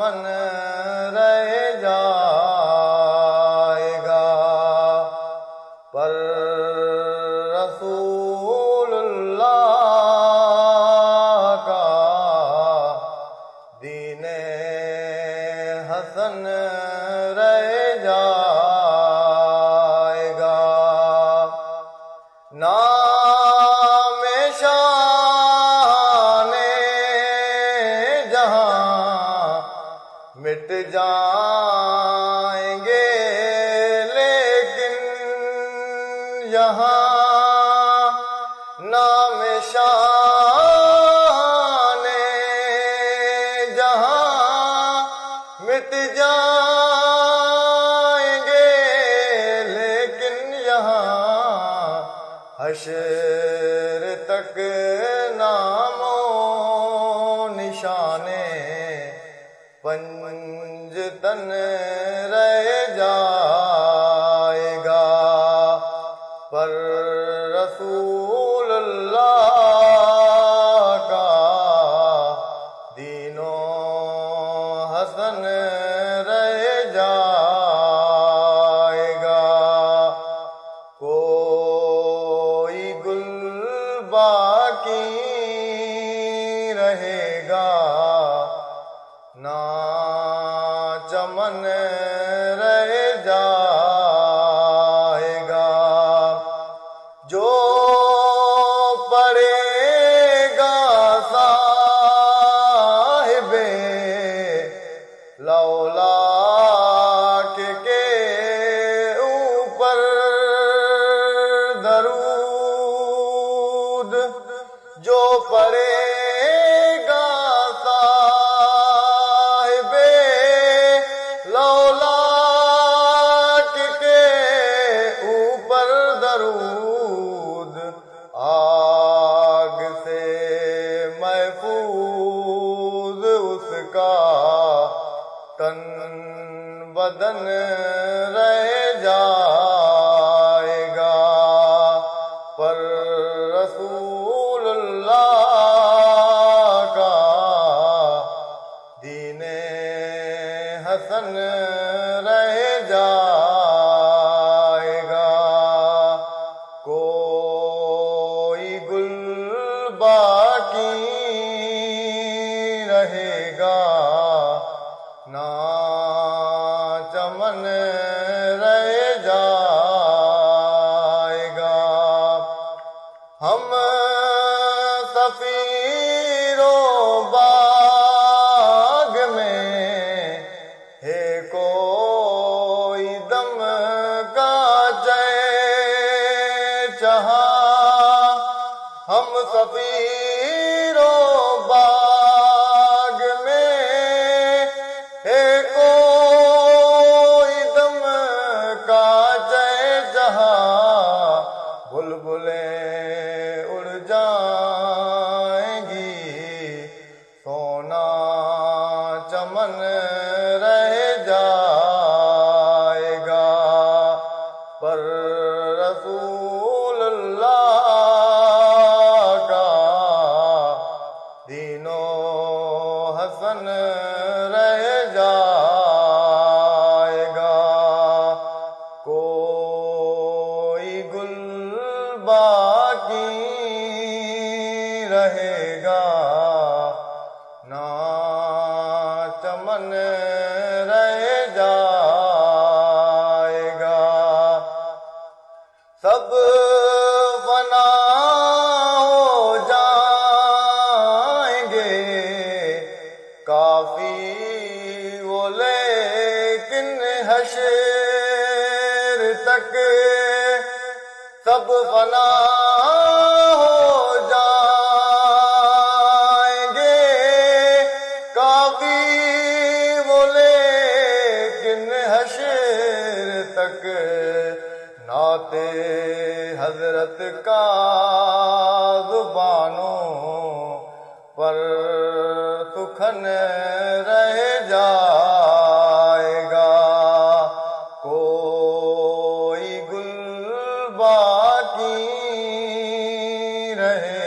چمن رہ جائے گا، پر رسول اللہ کا دین حسن رہ جائے گا۔ نام شان جہاں مٹ جائیں گے، لیکن یہاں نام شان جہاں مٹ جائیں گے، لیکن یہاں حشر تک نام و نشانے پنجتن رہ جائے گا، پر رسول اللہ کا دین و حسن رہ جائے گا۔ کوئی گل باقی رہے گا، نہ چمن رہ جائے گا۔ جو پڑے گا صاحب لولاک کے اوپر درود، جو پڑے گا صاحب لولاک کے اوپر درود، آگ سے محفوظ اس کا تن بدن رہ جائے گا، پر رسول اللہ کا دین حسن رہ جائے گا۔ کوئی گل باقی رہے گا، نہ چمن رہ جائے گا۔ ہم سفیر و باغ میں ہے کوئی دم کا چہا، ہم سفیر و باغ میں ہے کوئی دم کا چہا، بلبلیں اڑ جائیں گی، سونا چمن رہ جائے گا، پر رسول اللہ کا دین و حسن رہ جائے گا۔ کوئی گل باقی رہے گا، نہ چمن رہ جائے گا۔ سب فنا ہو جائیں گے، کافی وہ لیکن حشر تک سب فنا ہو جائیں گے، کافی وہ لیکن حشر تک نعت حضرت کا زبانوں پر سخن رہ جائے گا۔ کوئی گل باقی رہے